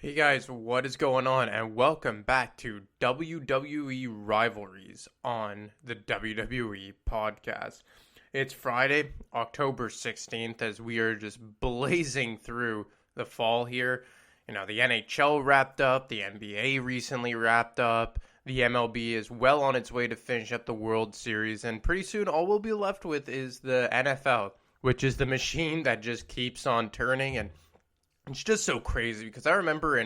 Hey guys, what is going on? And welcome back to WWE Rivalries on the WWE podcast. It's Friday, October 16th, as we are just blazing through the fall here. You know, the NHL wrapped up, the NBA recently wrapped up, the MLB is well on its way to finish up the World Series, and pretty soon all we'll be left with is the NFL, which is the machine that just keeps on turning. And it's just so crazy because I remember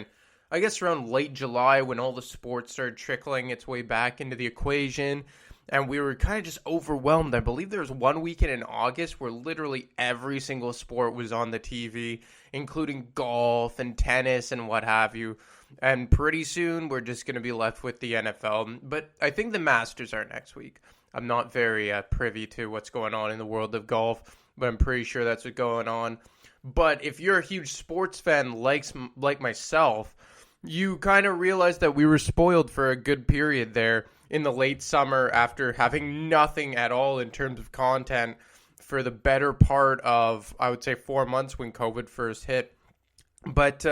I guess around late July when all the sports started trickling its way back into the equation and we were kind of just overwhelmed. I believe there was one weekend in August where literally every single sport was on the TV, including golf and tennis and what have you. And pretty soon we're just going to be left with the NFL. But I think the Masters are next week. I'm not very privy to what's going on in the world of golf, but I'm pretty sure that's what's going on. But if you're a huge sports fan like myself, you kind of realize that we were spoiled for a good period there in the late summer after having nothing at all in terms of content for the better part of, I would say, 4 months when COVID first hit. But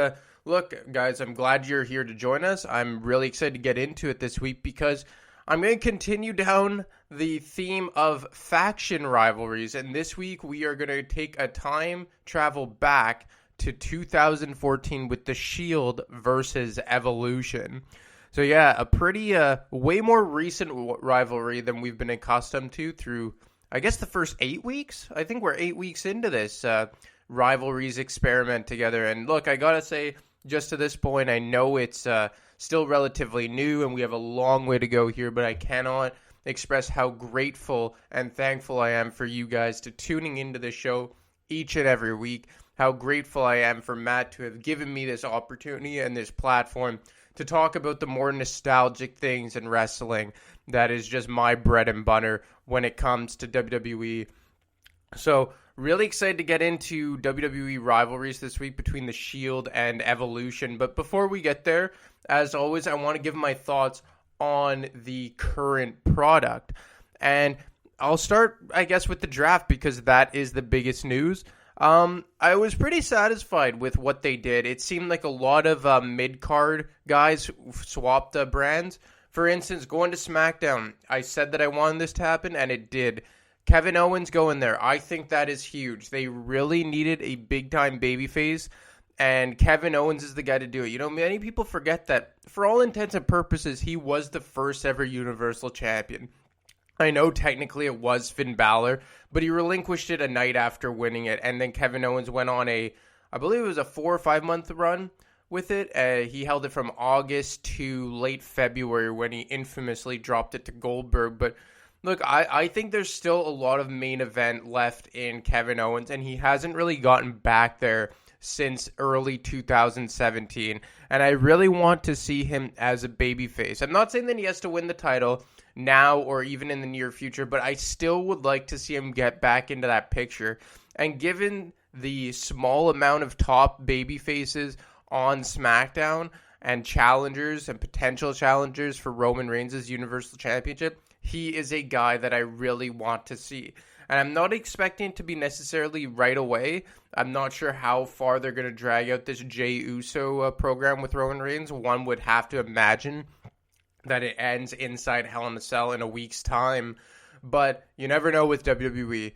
look, guys, I'm glad you're here to join us. I'm really excited to get into it this week because I'm going to continue down the theme of faction rivalries, and this week we are going to take a time travel back to 2014 with the Shield versus Evolution. So yeah, a pretty way more recent rivalry than we've been accustomed to through, I guess, the first 8 weeks. I think we're 8 weeks into this rivalries experiment together. And look, I gotta say, just to this point, I know it's still relatively new and we have a long way to go here, but I cannot express how grateful and thankful I am for you guys to tuning into the show each and every week. How grateful I am for Matt to have given me this opportunity and this platform to talk about the more nostalgic things in wrestling that is just my bread and butter when it comes to WWE. So really excited to get into WWE rivalries this week between the Shield and Evolution. But before we get there, as always, I want to give my thoughts on the current product. And I'll start, I guess, with the draft because that is the biggest news. I was pretty satisfied with what they did. It seemed like a lot of mid-card guys swapped brands. For instance, going to SmackDown, I said that I wanted this to happen, and it did. Kevin Owens going there. I think that is huge. They really needed a big-time babyface, and Kevin Owens is the guy to do it. You know, many people forget that, for all intents and purposes, he was the first ever Universal Champion. I know technically it was Finn Balor, but he relinquished it a night after winning it, and then Kevin Owens went on I believe it was a 4 or 5 month run with it. He held it from August to late February when he infamously dropped it to Goldberg. But look, I think there's still a lot of main event left in Kevin Owens, and he hasn't really gotten back there since early 2017, and I really want to see him as a babyface. I'm not saying that he has to win the title now or even in the near future, but I still would like to see him get back into that picture. And given the small amount of top baby faces on SmackDown and challengers and potential challengers for Roman Reigns' Universal Championship, he is a guy that I really want to see. And I'm not expecting it to be necessarily right away. I'm not sure how far they're going to drag out this Jey Uso program with Roman Reigns. One would have to imagine that it ends inside Hell in a Cell in a week's time. But you never know with WWE.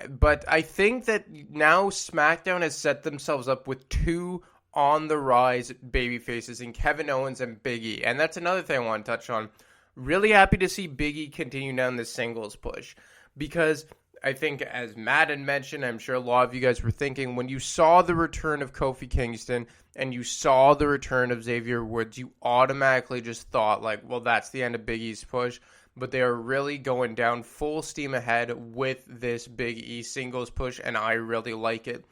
But I think that now SmackDown has set themselves up with two on-the-rise babyfaces in Kevin Owens and Big E. And that's another thing I want to touch on. Really happy to see Big E continue down the singles push. Because I think, as Matt had mentioned, I'm sure a lot of you guys were thinking, when you saw the return of Kofi Kingston and you saw the return of Xavier Woods, you automatically just thought, like, well, that's the end of Big E's push. But they are really going down full steam ahead with this Big E singles push, and I really like it.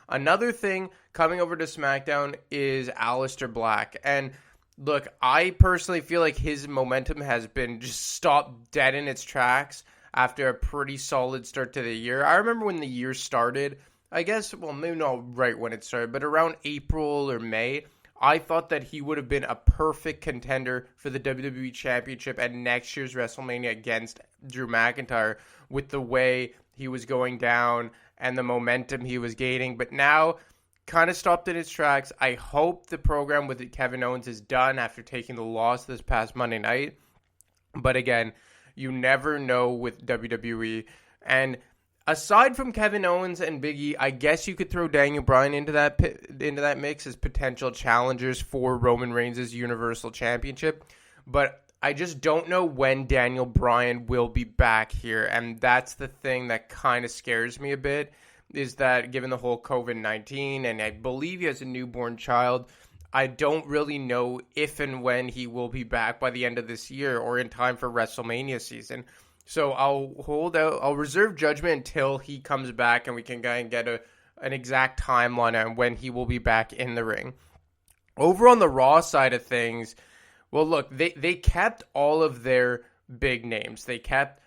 Another thing coming over to SmackDown is Aleister Black. And look, I personally feel like his momentum has been just stopped dead in its tracks after a pretty solid start to the year. I remember when the year started, I guess, well, maybe not right when it started, but around April or May, I thought that he would have been a perfect contender for the WWE Championship at next year's WrestleMania against Drew McIntyre with the way he was going down and the momentum he was gaining. But now, kind of stopped in its tracks. I hope the program with Kevin Owens is done after taking the loss this past Monday night. But again, you never know with WWE. And aside from Kevin Owens and Big E, I guess you could throw Daniel Bryan into that mix as potential challengers for Roman Reigns' Universal Championship. But I just don't know when Daniel Bryan will be back here. And that's the thing that kind of scares me a bit, is that given the whole COVID-19, and I believe he has a newborn child, I don't really know if and when he will be back by the end of this year or in time for WrestleMania season. So I'll reserve judgment until he comes back and we can get an exact timeline on when he will be back in the ring. Over on the Raw side of things, well, look, they kept all of their big names. They kept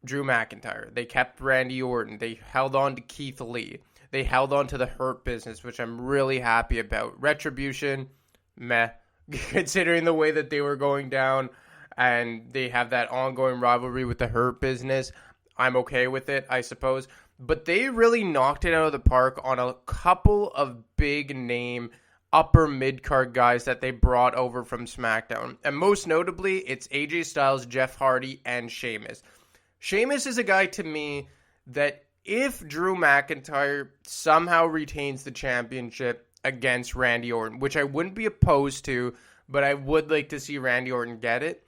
Drew McIntyre. They kept Randy Orton. They held on to Keith Lee. They held on to the Hurt Business, which I'm really happy about. Retribution, meh, considering the way that they were going down, and they have that ongoing rivalry with the Hurt Business. I'm okay with it, I suppose. But they really knocked it out of the park on a couple of big name upper mid-card guys that they brought over from SmackDown. And most notably, it's AJ Styles, Jeff Hardy, and Sheamus. Sheamus is a guy to me that if Drew McIntyre somehow retains the championship against Randy Orton, which I wouldn't be opposed to, but I would like to see Randy Orton get it,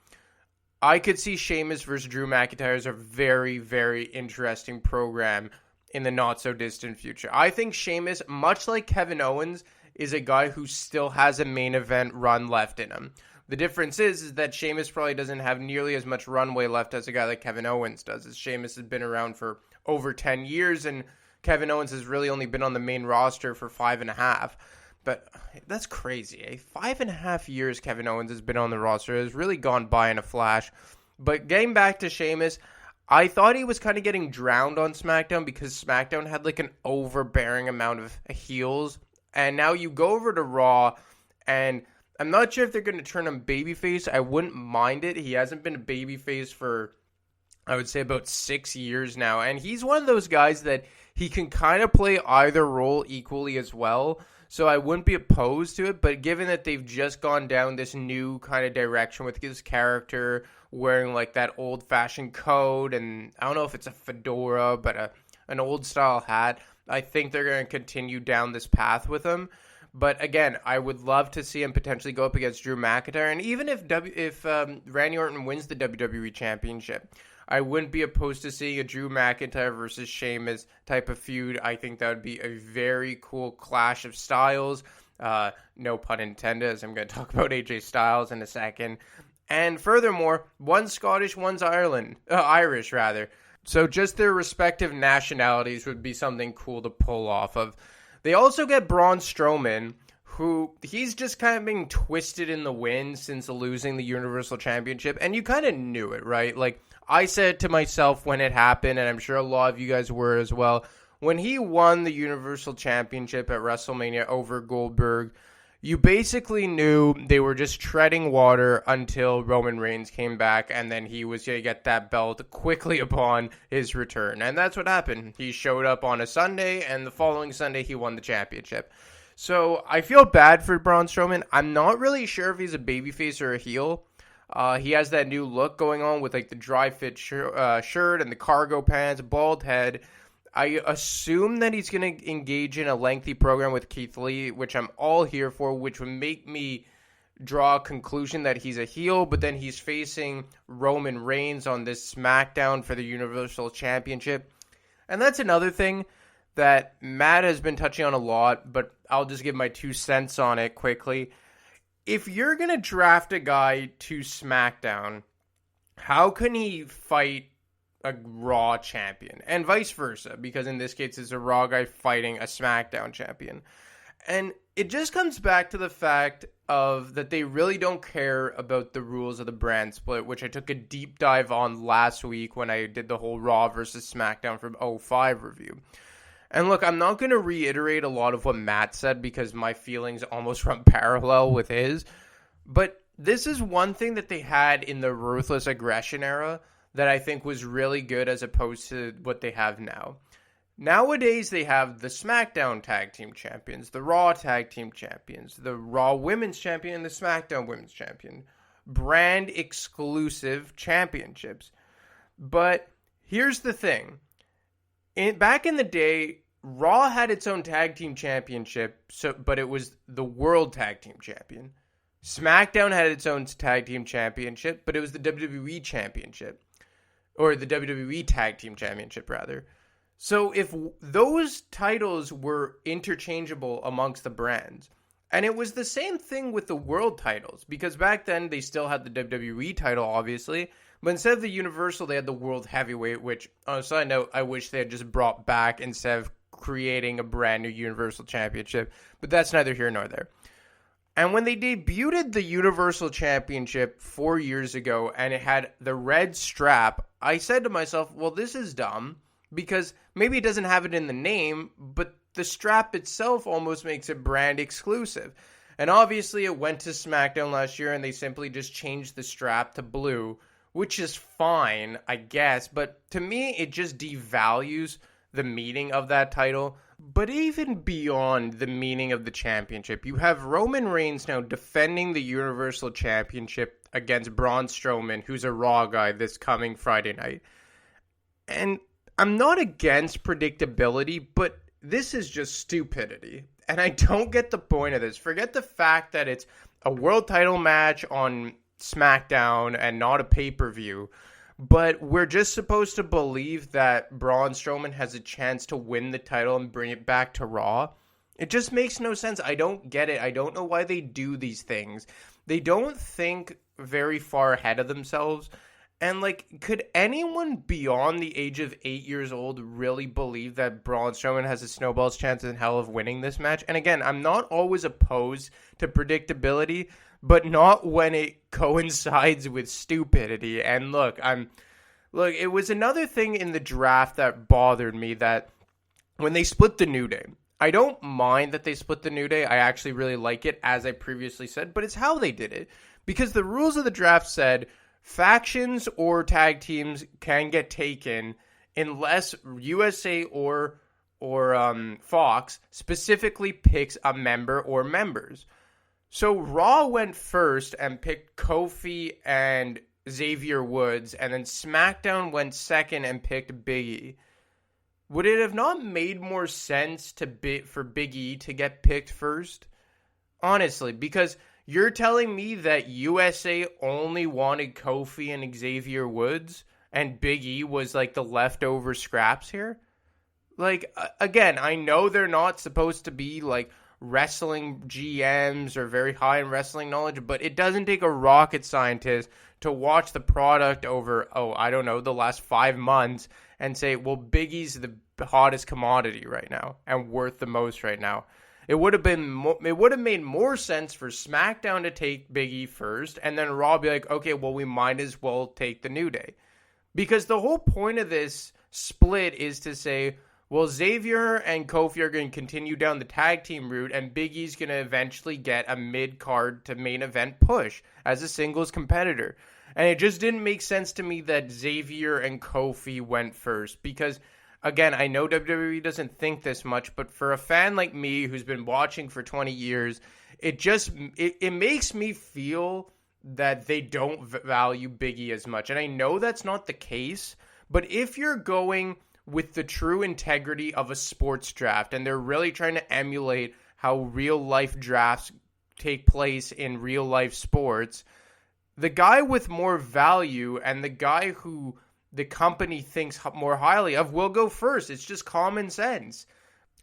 I could see Sheamus versus Drew McIntyre as a very, very interesting program in the not-so-distant future. I think Sheamus, much like Kevin Owens, is a guy who still has a main event run left in him. The difference is that Sheamus probably doesn't have nearly as much runway left as a guy like Kevin Owens does, as Sheamus has been around for over 10 years, and Kevin Owens has really only been on the main roster for 5.5. But that's crazy, eh? 5.5 years Kevin Owens has been on the roster. It has really gone by in a flash. But getting back to Sheamus, I thought he was kind of getting drowned on SmackDown because SmackDown had like an overbearing amount of heels. And now you go over to Raw, and I'm not sure if they're going to turn him babyface. I wouldn't mind it. He hasn't been a babyface for, I would say, about 6 years now. And he's one of those guys that he can kind of play either role equally as well. So I wouldn't be opposed to it. But given that they've just gone down this new kind of direction with his character wearing like that old-fashioned coat, and I don't know if it's a fedora, but an old-style hat, I think they're going to continue down this path with him. But again, I would love to see him potentially go up against Drew McIntyre. And even if Randy Orton wins the WWE Championship, I wouldn't be opposed to seeing a Drew McIntyre versus Sheamus type of feud. I think that would be a very cool clash of styles. No pun intended, as I'm going to talk about AJ Styles in a second. And furthermore, one's Scottish, one's Irish rather. So just their respective nationalities would be something cool to pull off of. They also get Braun Strowman, who he's just kind of being twisted in the wind since losing the Universal Championship. And you kind of knew it, right? Like, I said to myself when it happened, and I'm sure a lot of you guys were as well, when he won the Universal Championship at WrestleMania over Goldberg, you basically knew they were just treading water until Roman Reigns came back, and then he was going to get that belt quickly upon his return. And that's what happened. He showed up on a Sunday, and the following Sunday he won the championship. So I feel bad for Braun Strowman. I'm not really sure if he's a babyface or a heel. He has that new look going on with like the dry fit shirt and the cargo pants, bald head. I assume that he's going to engage in a lengthy program with Keith Lee, which I'm all here for, which would make me draw a conclusion that he's a heel, but then he's facing Roman Reigns on this SmackDown for the Universal Championship. And that's another thing that Matt has been touching on a lot, but I'll just give my 2 cents on it quickly. If you're going to draft a guy to SmackDown, how can he fight a Raw champion? And vice versa, because in this case, it's a Raw guy fighting a SmackDown champion. And it just comes back to the fact of that they really don't care about the rules of the brand split, which I took a deep dive on last week when I did the whole Raw versus SmackDown from 05 review. And look, I'm not going to reiterate a lot of what Matt said because my feelings almost run parallel with his. But this is one thing that they had in the Ruthless Aggression era that I think was really good as opposed to what they have now. Nowadays, they have the SmackDown Tag Team Champions, the Raw Tag Team Champions, the Raw Women's Champion, and the SmackDown Women's Champion. Brand exclusive championships. But here's the thing. Back in the day, Raw had its own Tag Team Championship, but it was the World Tag Team Champion. SmackDown had its own Tag Team Championship, but it was the WWE Championship. Or the WWE Tag Team Championship, rather. So if those titles were interchangeable amongst the brands, and it was the same thing with the world titles, because back then they still had the WWE title, obviously, but instead of the Universal, they had the World Heavyweight, which, on a side note, I wish they had just brought back instead of creating a brand new Universal Championship, but that's neither here nor there. And when they debuted the Universal Championship 4 years ago, and it had the red strap, I said to myself, well, this is dumb, because maybe it doesn't have it in the name, but the strap itself almost makes it brand exclusive. And obviously it went to SmackDown last year and they simply just changed the strap to blue, which is fine, I guess. But to me, it just devalues the meaning of that title. But even beyond the meaning of the championship, you have Roman Reigns now defending the Universal Championship against Braun Strowman, who's a Raw guy, this coming Friday night. And I'm not against predictability, but this is just stupidity. And I don't get the point of this. Forget the fact that it's a world title match on SmackDown and not a pay-per-view. But we're just supposed to believe that Braun Strowman has a chance to win the title and bring it back to Raw. It just makes no sense. I don't get it. I don't know why they do these things. They don't think very far ahead of themselves. And, could anyone beyond the age of 8 years old really believe that Braun Strowman has a snowball's chance in hell of winning this match? And again, I'm not always opposed to predictability, but not when it coincides with stupidity. And look, it was another thing in the draft that bothered me, that when they split the New Day, I don't mind that they split the New Day. I actually really like it, as I previously said, but it's how they did it. Because the rules of the draft said factions or tag teams can get taken unless USA or Fox specifically picks a member or members. So Raw went first and picked Kofi and Xavier Woods, and then SmackDown went second and picked Big E. Would it have not made more sense for Big E to get picked first? Honestly, because you're telling me that USA only wanted Kofi and Xavier Woods, and Big E was the leftover scraps here? Again, I know they're not supposed to be wrestling GMs or very high in wrestling knowledge, but it doesn't take a rocket scientist to watch the product over, the last 5 months and say, well, Big E's the hottest commodity right now and worth the most right now. It would have made more sense for SmackDown to take Big E first, and then Raw be like, okay, well, we might as well take the New Day. Because the whole point of this split is to say, well, Xavier and Kofi are going to continue down the tag team route, and Big E's going to eventually get a mid-card to main event push as a singles competitor. And it just didn't make sense to me that Xavier and Kofi went first, because again, I know WWE doesn't think this much, but for a fan like me who's been watching for 20 years, it makes me feel that they don't value Big E as much. And I know that's not the case, but if you're going with the true integrity of a sports draft, and they're really trying to emulate how real life drafts take place in real life sports, the guy with more value and the guy who the company thinks more highly of will go first. It's just common sense.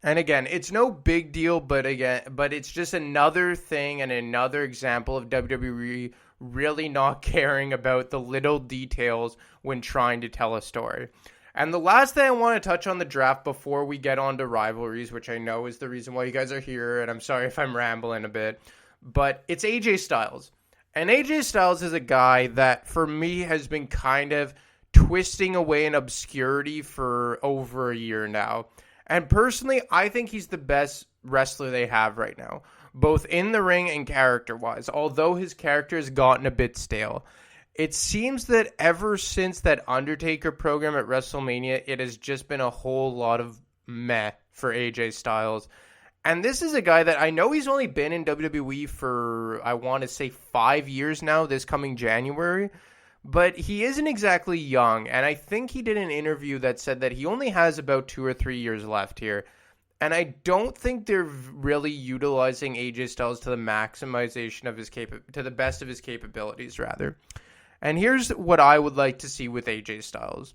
And again, it's no big deal, but it's just another thing and another example of WWE really not caring about the little details when trying to tell a story. And the last thing I want to touch on the draft before we get on to rivalries, which I know is the reason why you guys are here, and I'm sorry if I'm rambling a bit, but it's AJ Styles. And AJ Styles is a guy that, for me, has been kind of twisting away in obscurity for over a year now. And personally, I think he's the best wrestler they have right now, both in the ring and character-wise, although his character has gotten a bit stale. It seems that ever since that Undertaker program at WrestleMania, it has just been a whole lot of meh for AJ Styles. And this is a guy that I know he's only been in WWE for, I want to say, 5 years now, this coming January. But he isn't exactly young. And I think he did an interview that said that he only has about 2 or 3 years left here. And I don't think they're really utilizing AJ Styles to the maximization of his to the best of his capabilities, rather. And here's what I would like to see with AJ Styles.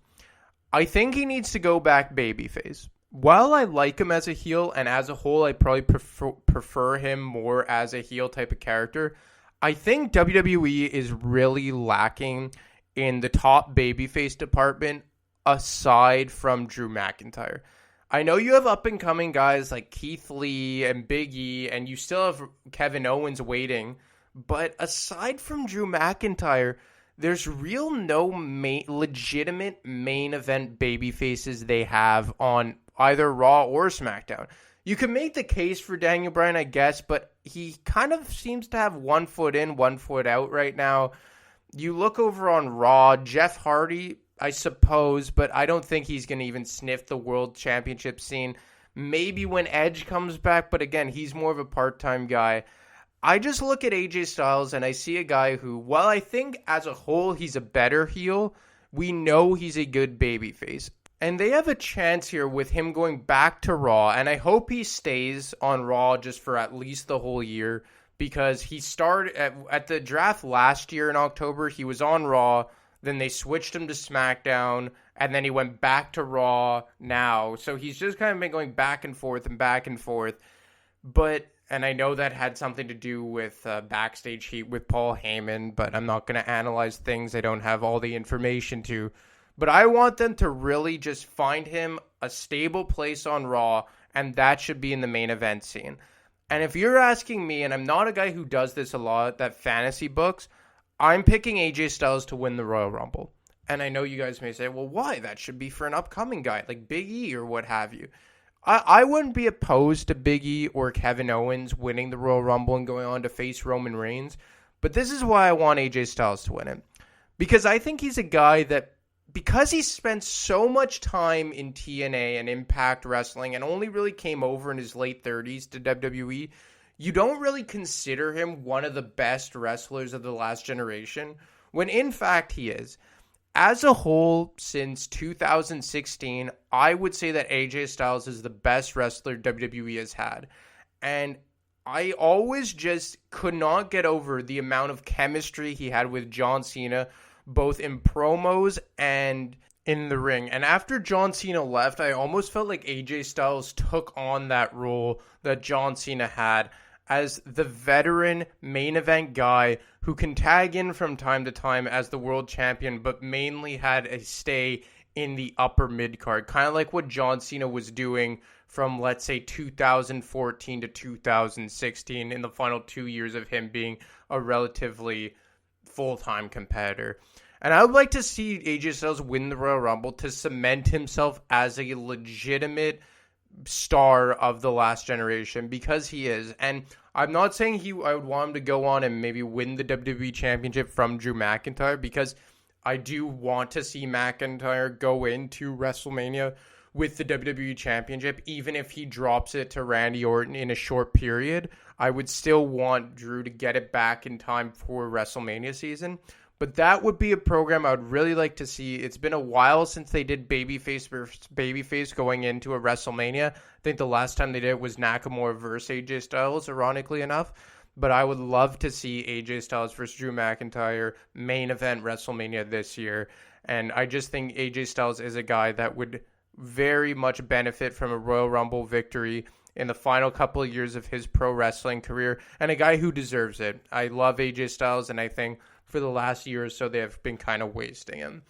I think he needs to go back babyface. While I like him as a heel, and as a whole, I probably prefer him more as a heel type of character, I think WWE is really lacking in the top babyface department aside from Drew McIntyre. I know you have up-and-coming guys like Keith Lee and Big E, and you still have Kevin Owens waiting, but aside from Drew McIntyre, there's no legitimate main event babyfaces they have on either Raw or SmackDown. You can make the case for Daniel Bryan, I guess, but he kind of seems to have 1 foot in, 1 foot out right now. You look over on Raw, Jeff Hardy, I suppose, but I don't think he's going to even sniff the World Championship scene. Maybe when Edge comes back, but again, he's more of a part-time guy. I just look at AJ Styles and I see a guy who, while I think as a whole he's a better heel, we know he's a good babyface. And they have a chance here with him going back to Raw, and I hope he stays on Raw just for at least the whole year, because he started at the draft last year in October, he was on Raw, then they switched him to SmackDown, and then he went back to Raw now. So he's just kind of been going back and forth and back and forth. And I know that had something to do with backstage heat with Paul Heyman, but I'm not going to analyze things I don't have all the information to. But I want them to really just find him a stable place on Raw, and that should be in the main event scene. And if you're asking me, and I'm not a guy who does this a lot, that fantasy books, I'm picking AJ Styles to win the Royal Rumble. And I know you guys may say, well, why? That should be for an upcoming guy like Big E or what have you. I wouldn't be opposed to Big E or Kevin Owens winning the Royal Rumble and going on to face Roman Reigns. But this is why I want AJ Styles to win it. Because I think he's a guy that, because he spent so much time in TNA and Impact Wrestling and only really came over in his late 30s to WWE, you don't really consider him one of the best wrestlers of the last generation, when in fact he is. As a whole, since 2016, I would say that AJ Styles is the best wrestler WWE has had. And I always just could not get over the amount of chemistry he had with John Cena, both in promos and in the ring. And after John Cena left, I almost felt like AJ Styles took on that role that John Cena had as the veteran main event guy who can tag in from time to time as the world champion, but mainly had a stay in the upper mid card, kind of like what John Cena was doing from, let's say, 2014 to 2016 in the final 2 years of him being a relatively full-time competitor. And I would like to see AJ Styles win the Royal Rumble to cement himself as a legitimate star of the last generation, because he is. And I'm not saying I would want him to go on and maybe win the WWE Championship from Drew McIntyre, because I do want to see McIntyre go into WrestleMania with the WWE Championship. Even if he drops it to Randy Orton in a short period, I would still want Drew to get it back in time for WrestleMania season. But that would be a program I would really like to see. It's been a while since they did babyface versus babyface going into a WrestleMania. I think the last time they did it was Nakamura versus AJ Styles, ironically enough. But I would love to see AJ Styles versus Drew McIntyre main event WrestleMania this year. And I just think AJ Styles is a guy that would very much benefit from a Royal Rumble victory in the final couple of years of his pro wrestling career, and a guy who deserves it. I love AJ Styles, and I think for the last year or so, they have been kind of wasting him.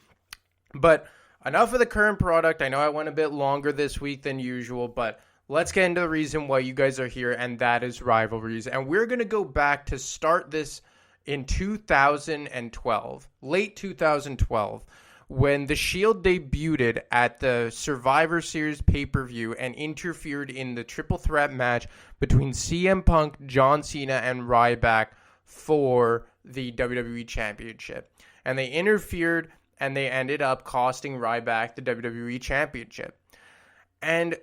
But enough of the current product. I know I went a bit longer this week than usual, but let's get into the reason why you guys are here, and that is Rivalries. And we're going to go back to start this in 2012, late 2012, when The Shield debuted at the Survivor Series pay-per-view and interfered in the triple threat match between CM Punk, John Cena, and Ryback for the WWE Championship. And they interfered, and they ended up costing Ryback the WWE Championship. And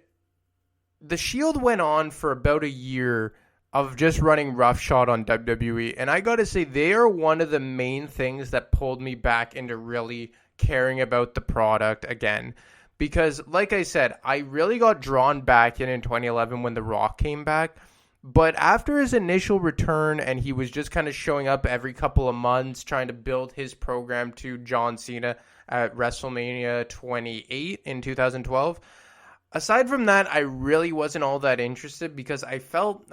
the Shield went on for about a year of just running roughshod on WWE, and I gotta say, they are one of the main things that pulled me back into really caring about the product again. Because, like I said, I really got drawn back in 2011 when The Rock came back. But after his initial return, and he was just kind of showing up every couple of months, trying to build his program to John Cena at WrestleMania 28 in 2012. Aside from that, I really wasn't all that interested because I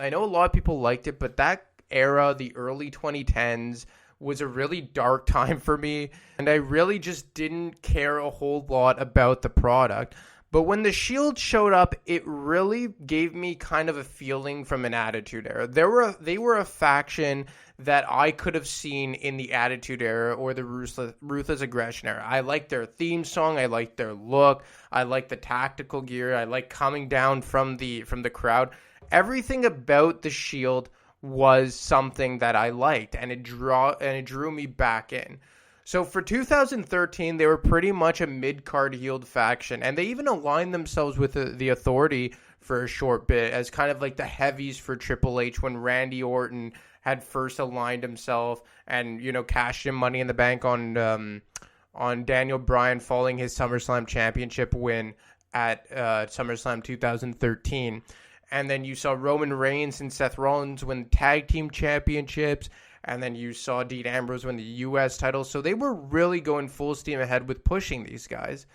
know a lot of people liked it, but that era, the early 2010s, was a really dark time for me, and I really just didn't care a whole lot about the product. But when the Shield showed up, it really gave me kind of a feeling from an Attitude Era. They were a faction that I could have seen in the Attitude Era or the Ruthless Aggression Era. I liked their theme song. I liked their look. I liked the tactical gear. I liked coming down from the crowd. Everything about the Shield was something that I liked, and it drew me back in. So for 2013, they were pretty much a mid-card heeled faction, and they even aligned themselves with the Authority for a short bit as kind of like the heavies for Triple H when Randy Orton had first aligned himself and, cashed in Money in the Bank on Daniel Bryan following his SummerSlam championship win at SummerSlam 2013. And then you saw Roman Reigns and Seth Rollins win tag team championships. And then you saw Dean Ambrose win the U.S. title. So they were really going full steam ahead with pushing these guys.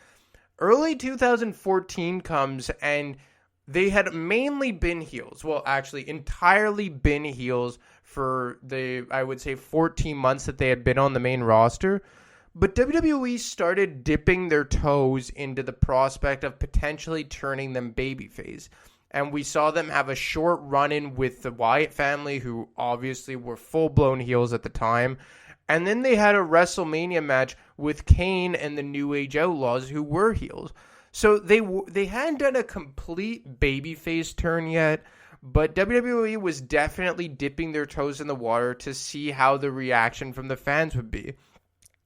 Early 2014 comes, and they had mainly been heels. Well, actually, entirely been heels for I would say, 14 months that they had been on the main roster. But WWE started dipping their toes into the prospect of potentially turning them babyface. And we saw them have a short run-in with the Wyatt family, who obviously were full-blown heels at the time. And then they had a WrestleMania match with Kane and the New Age Outlaws, who were heels. So they hadn't done a complete babyface turn yet, but WWE was definitely dipping their toes in the water to see how the reaction from the fans would be.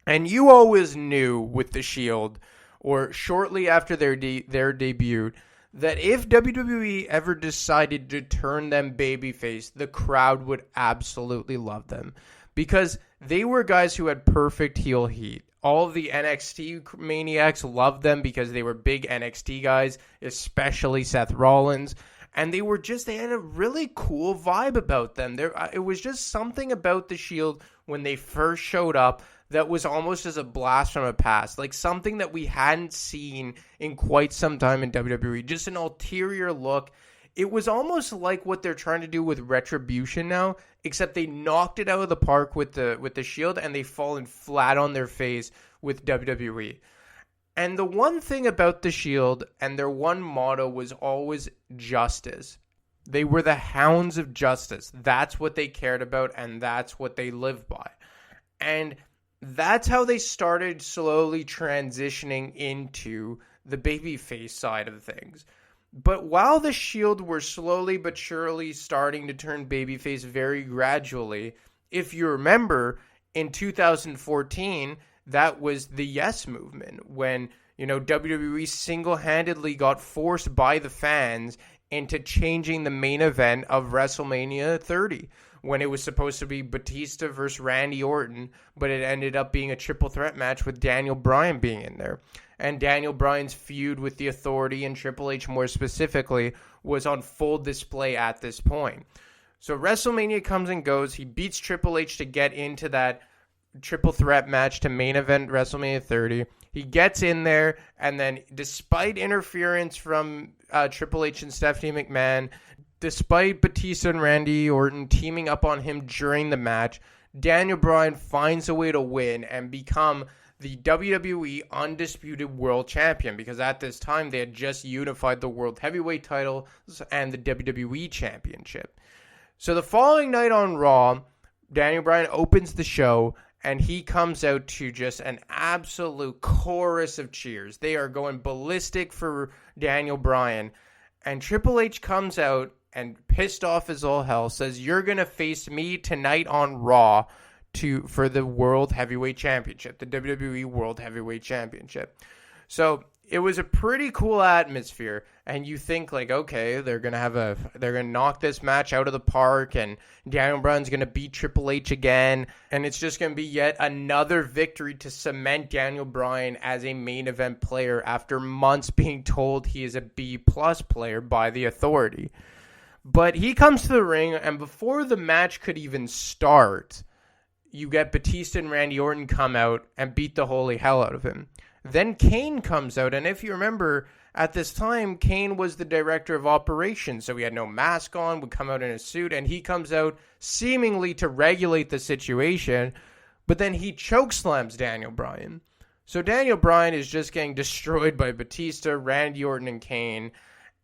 And you always knew with the Shield, or shortly after their debut, that if WWE ever decided to turn them babyface, the crowd would absolutely love them. Because they were guys who had perfect heel heat. All of the NXT maniacs loved them because they were big NXT guys, especially Seth Rollins. And they had a really cool vibe about them. It was just something about the Shield when they first showed up that was almost as a blast from the past, like something that we hadn't seen in quite some time in WWE, just an ulterior look. It was almost like what they're trying to do with Retribution now, except they knocked it out of the park with the Shield, and they've fallen flat on their face with WWE. And the one thing about the Shield, and their one motto, was always justice. They were the hounds of justice. That's what they cared about, and that's what they lived by. And that's how they started slowly transitioning into the babyface side of things. But while the Shield were slowly but surely starting to turn babyface very gradually, if you remember, in 2014, that was the Yes Movement, when, WWE single-handedly got forced by the fans into changing the main event of WrestleMania 30. When it was supposed to be Batista versus Randy Orton, but it ended up being a triple threat match with Daniel Bryan being in there. And Daniel Bryan's feud with the Authority and Triple H more specifically was on full display at this point. So WrestleMania comes and goes. He beats Triple H to get into that triple threat match to main event WrestleMania 30. He gets in there, and then despite interference from Triple H and Stephanie McMahon, despite Batista and Randy Orton teaming up on him during the match, Daniel Bryan finds a way to win and become the WWE Undisputed World Champion, because at this time they had just unified the World Heavyweight titles and the WWE Championship. So the following night on Raw, Daniel Bryan opens the show, and he comes out to just an absolute chorus of cheers. They are going ballistic for Daniel Bryan. And Triple H comes out and, pissed off as all hell, says, "You're going to face me tonight on Raw for the World Heavyweight Championship, the WWE World Heavyweight Championship." So it was a pretty cool atmosphere, and you think like, okay, they're gonna knock this match out of the park, and Daniel Bryan's gonna beat Triple H again, and it's just gonna be yet another victory to cement Daniel Bryan as a main event player after months being told he is a B+ player by the Authority. But he comes to the ring, and before the match could even start, you get Batista and Randy Orton come out and beat the holy hell out of him. Then Kane comes out, and if you remember, at this time, Kane was the director of operations, so he had no mask on, would come out in a suit, and he comes out seemingly to regulate the situation, but then he chokeslams Daniel Bryan. So Daniel Bryan is just getting destroyed by Batista, Randy Orton, and Kane,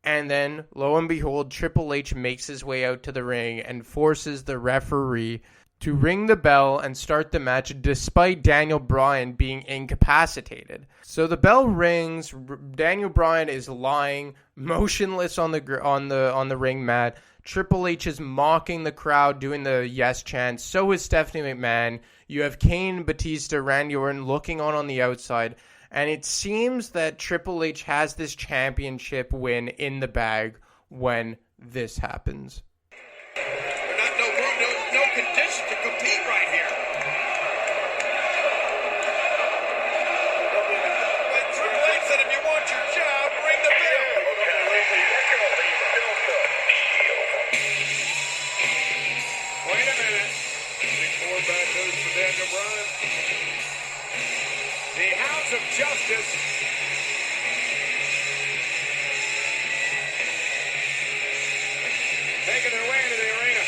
and then, lo and behold, Triple H makes his way out to the ring and forces the referee to ring the bell and start the match despite Daniel Bryan being incapacitated. So the bell rings, Daniel Bryan is lying motionless on the ring mat. Triple H is mocking the crowd, doing the yes chant. So is Stephanie McMahon. You have Kane, Batista, Randy Orton looking on the outside, and it seems that Triple H has this championship win in the bag when this happens. No condition to compete right here. But Triple H said if you want your job, ring the bell. Wait a minute. Before bad news for Daniel Bryan. The Hounds of Justice making their way into the arena.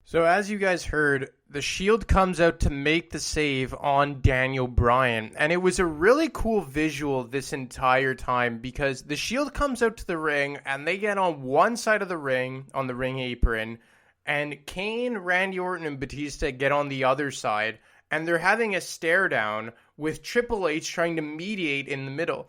So as you guys heard, the Shield comes out to make the save on Daniel Bryan. And it was a really cool visual this entire time because the Shield comes out to the ring and they get on one side of the ring, on the ring apron, and Kane, Randy Orton, and Batista get on the other side, and they're having a stare down with Triple H trying to mediate in the middle.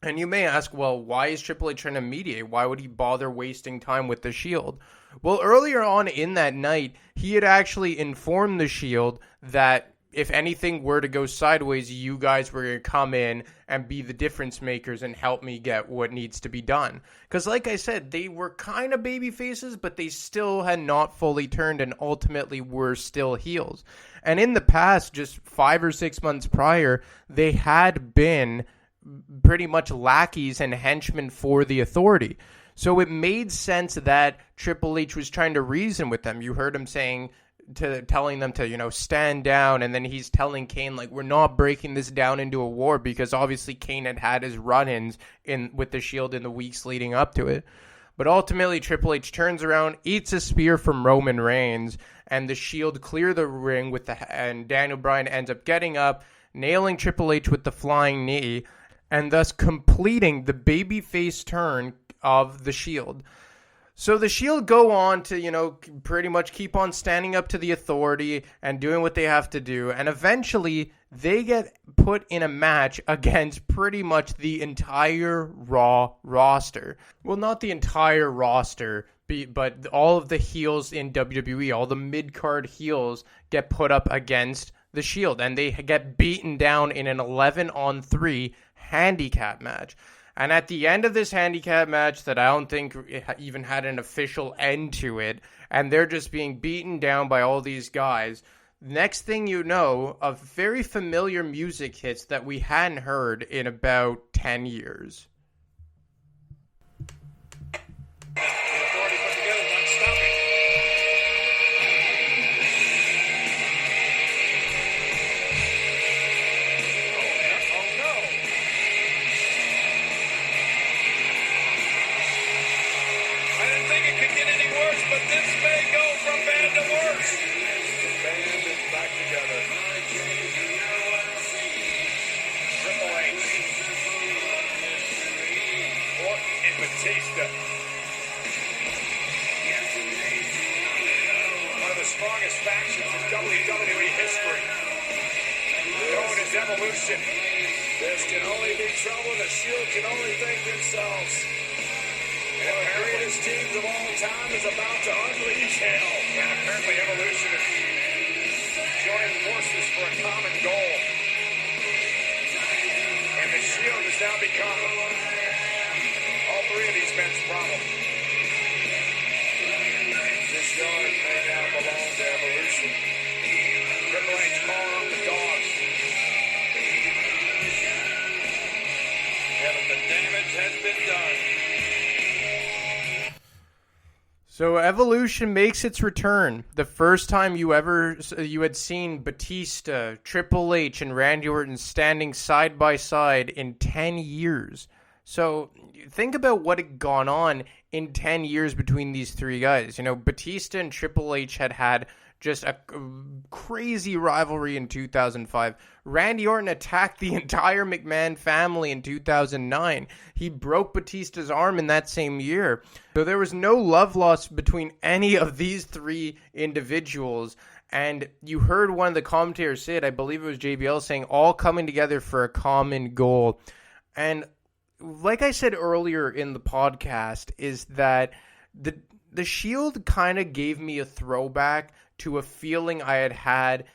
And you may ask, well, why is Triple H trying to mediate? Why would he bother wasting time with the Shield? Well, earlier on in that night, he had actually informed the Shield that if anything were to go sideways, you guys were going to come in and be the difference makers and help me get what needs to be done. Because like I said, they were kind of baby faces, but they still had not fully turned and ultimately were still heels. And in the past, just 5 or 6 months prior, they had been pretty much lackeys and henchmen for the Authority. So it made sense that Triple H was trying to reason with them. You heard him telling them to, stand down, and then he's telling Kane, like, we're not breaking this down into a war, because obviously Kane had his run-ins with the Shield in the weeks leading up to it. But ultimately, Triple H turns around, eats a spear from Roman Reigns, and the Shield clear the ring and Daniel Bryan ends up getting up, nailing Triple H with the flying knee, and thus completing the babyface turn of the Shield. So the Shield go on to, pretty much keep on standing up to the Authority and doing what they have to do. And eventually they get put in a match against pretty much the entire Raw roster. Well, not the entire roster, but all of the heels in WWE, all the mid-card heels get put up against the Shield. And they get beaten down in an 11-on-3 handicap match. And at the end of this handicap match that I don't think even had an official end to it, and they're just being beaten down by all these guys, next thing you know, a very familiar music hits that we hadn't heard in about 10 years. But this may go from bad to worse. The band is back together. Triple H, Orton, and Batista. One of the strongest factions in WWE history. Known as Evolution. This can only be trouble. The Shield can only thank themselves. One of the greatest teams of all time is about to unleash hell. And apparently Evolution is joining forces for a common goal. And the Shield has now become all three of these men's problem. This yard may now belong to Evolution. Triple H calling up the dogs. Yeah, but the damage has been done. So Evolution makes its return. The first time you had seen Batista, Triple H, and Randy Orton standing side by side in 10 years. So think about what had gone on in 10 years between these three guys. Batista and Triple H had just a crazy rivalry in 2005. Randy Orton attacked the entire McMahon family in 2009. He broke Batista's arm in that same year. So there was no love lost between any of these three individuals. And you heard one of the commentators say it, I believe it was JBL, saying all coming together for a common goal. And like I said earlier in the podcast, is that the Shield kind of gave me a throwback to a feeling I had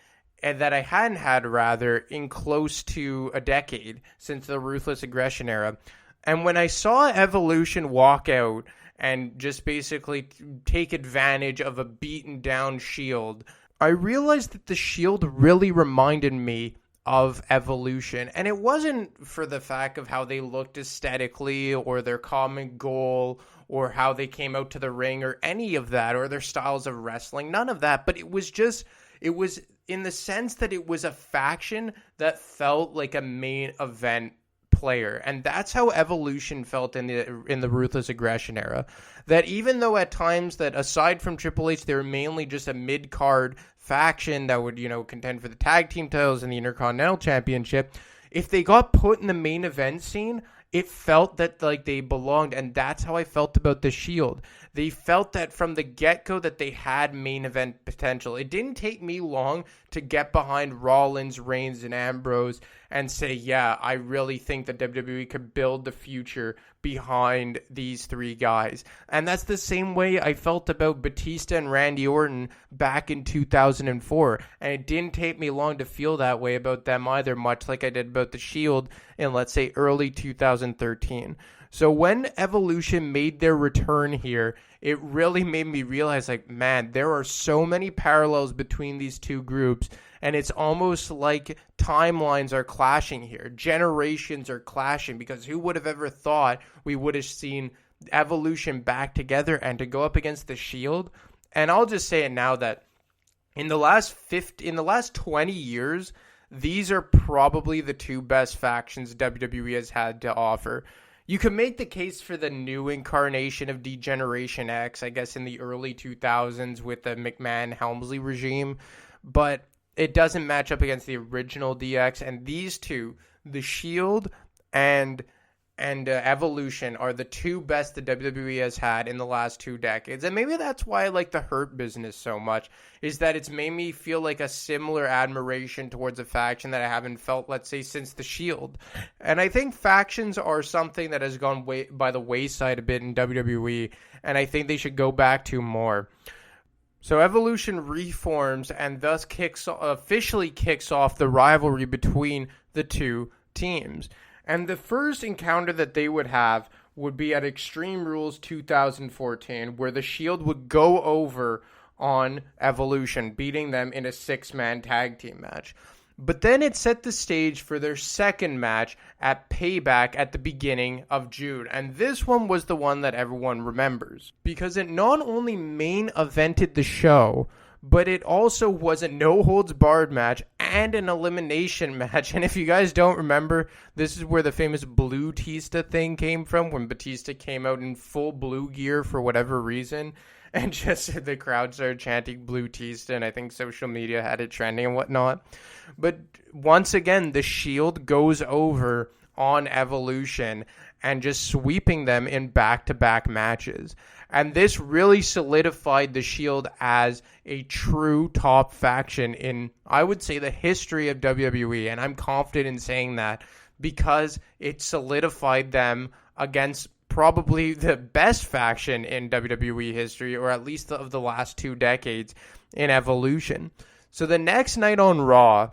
and that I hadn't had, rather, in close to a decade since the Ruthless Aggression era. And when I saw Evolution walk out and just basically take advantage of a beaten down Shield, I realized that the Shield really reminded me of Evolution. And it wasn't for the fact of how they looked aesthetically or their common goal or how they came out to the ring or any of that or their styles of wrestling. None of that. But it was in the sense that it was a faction that felt like a main event player. And that's how Evolution felt in the Ruthless Aggression era. That even though at times that aside from Triple H, they were mainly just a mid-card faction that would, contend for the tag team titles and the Intercontinental Championship, if they got put in the main event scene, it felt that like they belonged. And that's how I felt about the Shield. They felt that from the get-go that they had main event potential. It didn't take me long to get behind Rollins, Reigns, and Ambrose and say, yeah, I really think that WWE could build the future behind these three guys. And that's the same way I felt about Batista and Randy Orton back in 2004. And it didn't take me long to feel that way about them either, much like I did about The Shield in, let's say, early 2013. So when Evolution made their return here, it really made me realize, like, man, there are so many parallels between these two groups, and it's almost like timelines are clashing here. Generations are clashing, because who would have ever thought we would have seen Evolution back together and to go up against The Shield? And I'll just say it now that in the last 20 years, these are probably the two best factions WWE has had to offer. You can make the case for the new incarnation of Degeneration X, I guess, in the early 2000s with the McMahon-Helmsley regime, but it doesn't match up against the original DX. And these two, The Shield and Evolution, are the two best the WWE has had in the last 2 decades. And maybe that's why I like the Hurt Business so much, is that it's made me feel like a similar admiration towards a faction that I haven't felt, let's say, since The Shield. And I think factions are something that has gone by the wayside a bit in WWE, and I think they should go back to more. So Evolution reforms and thus officially kicks off the rivalry between the two teams. And the first encounter that they would have would be at Extreme Rules 2014, where the Shield would go over on Evolution, beating them in a 6-man tag team match. But then it set the stage for their second match at Payback at the beginning of June. And this one was the one that everyone remembers, because it not only main evented the show, but it also was a no-holds-barred match and an elimination match. And if you guys don't remember, this is where the famous Blue Tista thing came from, when Batista came out in full blue gear for whatever reason, and just the crowd started chanting Blue Tista, and I think social media had it trending and whatnot. But once again, the Shield goes over on Evolution and just sweeping them in back-to-back matches. And this really solidified the Shield as a true top faction in, I would say, the history of WWE. And I'm confident in saying that because it solidified them against probably the best faction in WWE history, or at least of the last 2 decades, in Evolution. So the next night on Raw,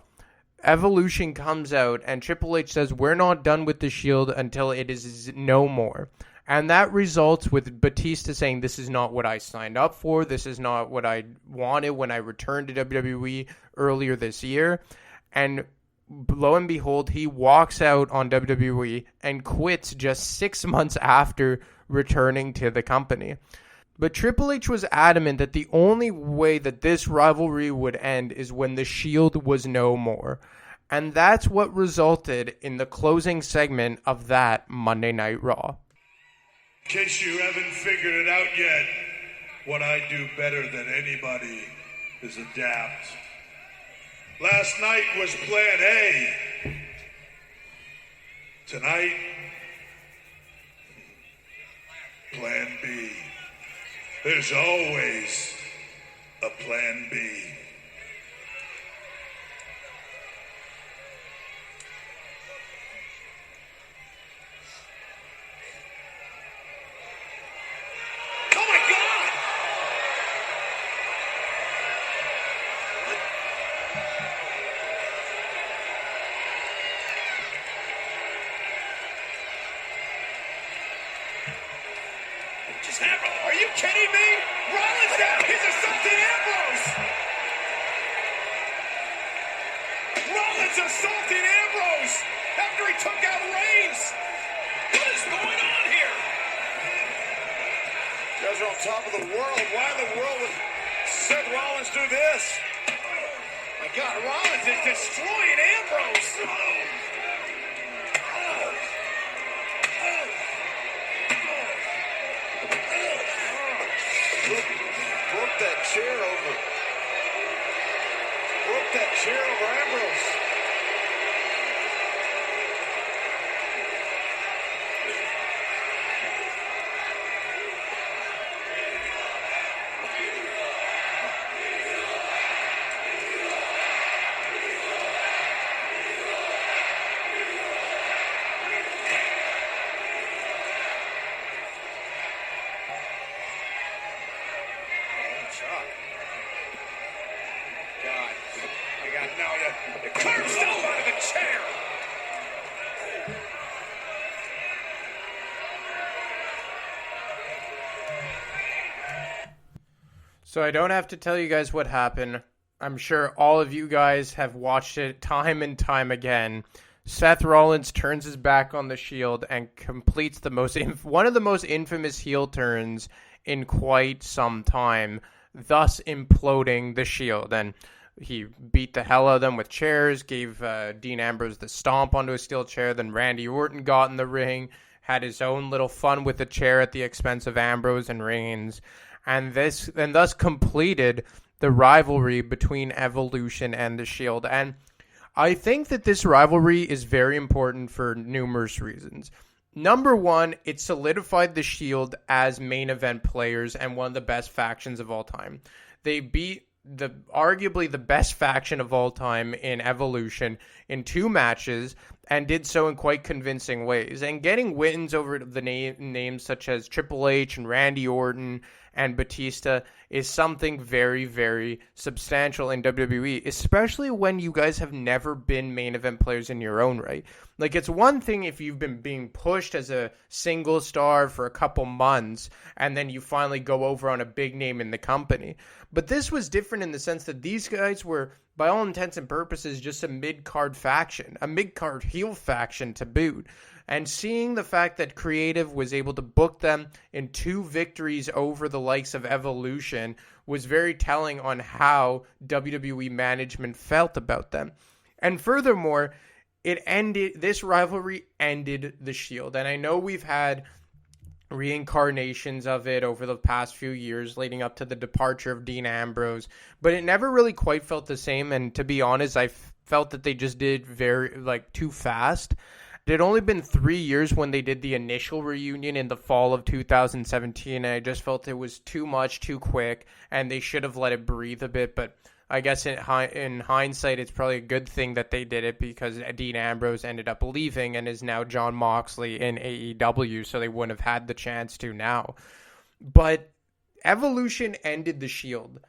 Evolution comes out and Triple H says, we're not done with the Shield until it is no more. And that results with Batista saying, this is not what I signed up for. This is not what I wanted when I returned to WWE earlier this year. And lo and behold, he walks out on WWE and quits just 6 months after returning to the company. But Triple H was adamant that the only way that this rivalry would end is when the Shield was no more. And that's what resulted in the closing segment of that Monday Night Raw. In case you haven't figured it out yet, what I do better than anybody is adapt. Last night was plan A. Tonight, plan B. There's always a plan B. Are you kidding me? Rollins down. He's assaulting Ambrose. Rollins assaulting Ambrose after he took out Reigns. What is going on here? You guys are on top of the world. Why in the world would Seth Rollins do this? My God, Rollins is destroying Ambrose. Broke that chair over. Broke that chair over Ambrose. So I don't have to tell you guys what happened. I'm sure all of you guys have watched it time and time again. Seth Rollins turns his back on the Shield and completes one of the most infamous heel turns in quite some time, thus imploding the Shield. And he beat the hell out of them with chairs, gave Dean Ambrose the stomp onto a steel chair. Then Randy Orton got in the ring, had his own little fun with the chair at the expense of Ambrose and Reigns. And thus completed the rivalry between Evolution and the Shield. And I think that this rivalry is very important for numerous reasons. Number one, it solidified the Shield as main event players and one of the best factions of all time. They beat arguably the best faction of all time in Evolution in 2 matches and did so in quite convincing ways. And getting wins over the names such as Triple H and Randy Orton and Batista is something very, very substantial in WWE, especially when you guys have never been main event players in your own right. Like, it's one thing if you've been being pushed as a single star for a couple months and then you finally go over on a big name in the company. But this was different in the sense that these guys were, by all intents and purposes, just a mid-card faction, a mid-card heel faction to boot. And seeing the fact that Creative was able to book them in 2 victories over the likes of Evolution was very telling on how WWE management felt about them. And furthermore, this rivalry ended the Shield. And I know we've had reincarnations of it over the past few years leading up to the departure of Dean Ambrose, but it never really quite felt the same. And to be honest, I felt that they just did too fast. It had only been 3 years when they did the initial reunion in the fall of 2017, and I just felt it was too much, too quick, and they should have let it breathe a bit. But I guess in hindsight, it's probably a good thing that they did it because Dean Ambrose ended up leaving and is now Jon Moxley in AEW, so they wouldn't have had the chance to now. But Evolution ended the Shield.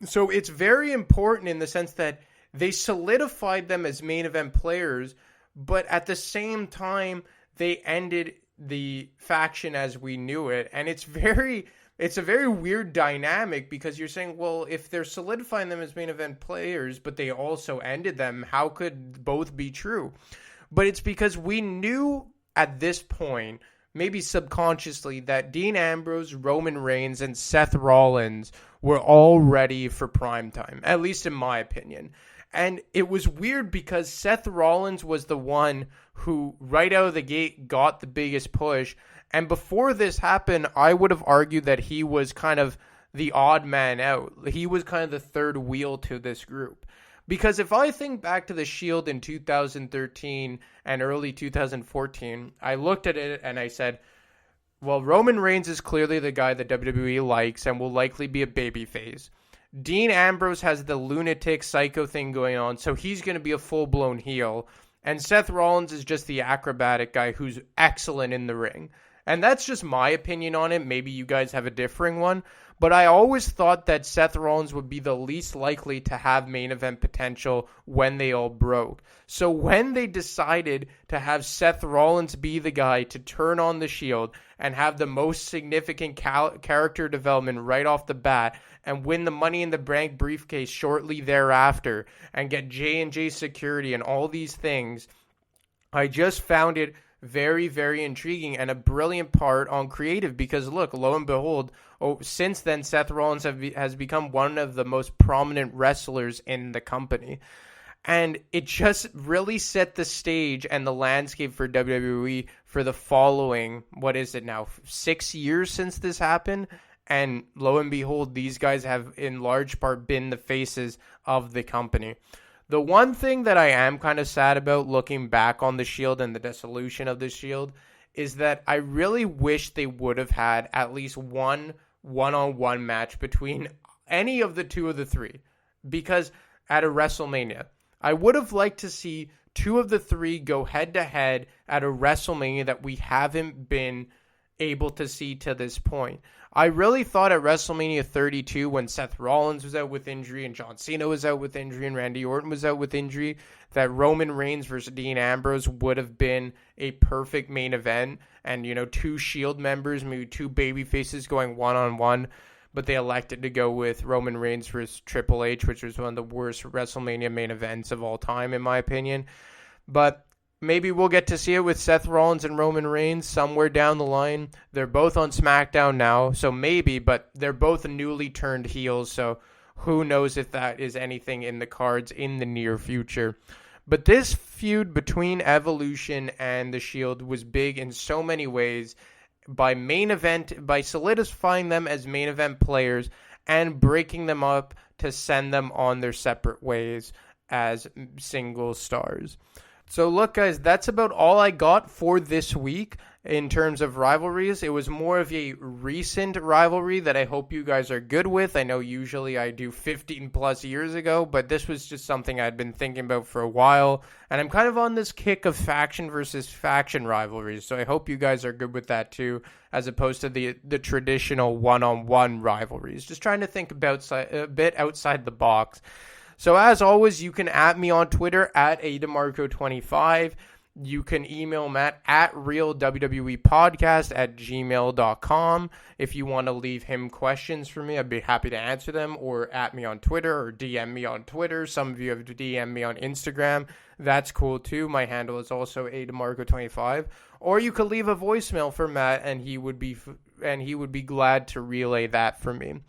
So it's very important in the sense that they solidified them as main event players, but at the same time, they ended the faction as we knew it. And it's a very weird dynamic because you're saying, well, if they're solidifying them as main event players, but they also ended them, how could both be true? But it's because we knew at this point, maybe subconsciously, that Dean Ambrose, Roman Reigns, and Seth Rollins were all ready for prime time, at least in my opinion. And it was weird because Seth Rollins was the one who, right out of the gate, got the biggest push. And before this happened, I would have argued that he was kind of the odd man out. He was kind of the third wheel to this group. Because if I think back to the Shield in 2013 and early 2014, I looked at it and I said, well, Roman Reigns is clearly the guy that WWE likes and will likely be a babyface. Dean Ambrose has the lunatic psycho thing going on, so he's going to be a full-blown heel. And Seth Rollins is just the acrobatic guy who's excellent in the ring. And that's just my opinion on it. Maybe you guys have a differing one. But I always thought that Seth Rollins would be the least likely to have main event potential when they all broke. So when they decided to have Seth Rollins be the guy to turn on the Shield and have the most significant character development right off the bat and win the Money in the Bank briefcase shortly thereafter and get J&J security and all these things, I just found it very, very intriguing and a brilliant part on creative because, look, lo and behold, since then, Seth Rollins has become one of the most prominent wrestlers in the company. And it just really set the stage and the landscape for WWE for the following, 6 years since this happened? And lo and behold, these guys have in large part been the faces of the company. The one thing that I am kind of sad about looking back on the Shield and the dissolution of the Shield is that I really wish they would have had at least one-on-one match between any of the two of the three. Because at a WrestleMania, I would have liked to see two of the three go head-to-head at a WrestleMania that we haven't been able to see to this point. I really thought at WrestleMania 32 when Seth Rollins was out with injury and John Cena was out with injury and Randy Orton was out with injury that Roman Reigns versus Dean Ambrose would have been a perfect main event and, two Shield members, maybe two baby faces going one-on-one. but they elected to go with Roman Reigns versus Triple H, which was one of the worst WrestleMania main events of all time, in my opinion. But maybe we'll get to see it with Seth Rollins and Roman Reigns somewhere down the line. They're both on SmackDown now, so maybe, but they're both newly turned heels, so who knows if that is anything in the cards in the near future. But this feud between Evolution and The Shield was big in so many ways by solidifying them as main event players and breaking them up to send them on their separate ways as single stars. So look, guys, that's about all I got for this week in terms of rivalries. It was more of a recent rivalry that I hope you guys are good with. I know usually I do 15 plus years ago, but this was just something I'd been thinking about for a while. And I'm kind of on this kick of faction versus faction rivalries. So I hope you guys are good with that too, as opposed to the traditional one-on-one rivalries. Just trying to think about a bit outside the box. So as always, you can @ me on Twitter at @ADemarco25. You can email Matt at realwwepodcast@gmail.com. If you want to leave him questions for me, I'd be happy to answer them, or @ me on Twitter or DM me on Twitter. Some of you have DM me on Instagram. That's cool too. My handle is also @ADemarco25. Or you could leave a voicemail for Matt, and he would be glad to relay that for me.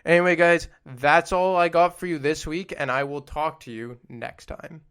Anyway, guys, that's all I got for you this week, and I will talk to you next time.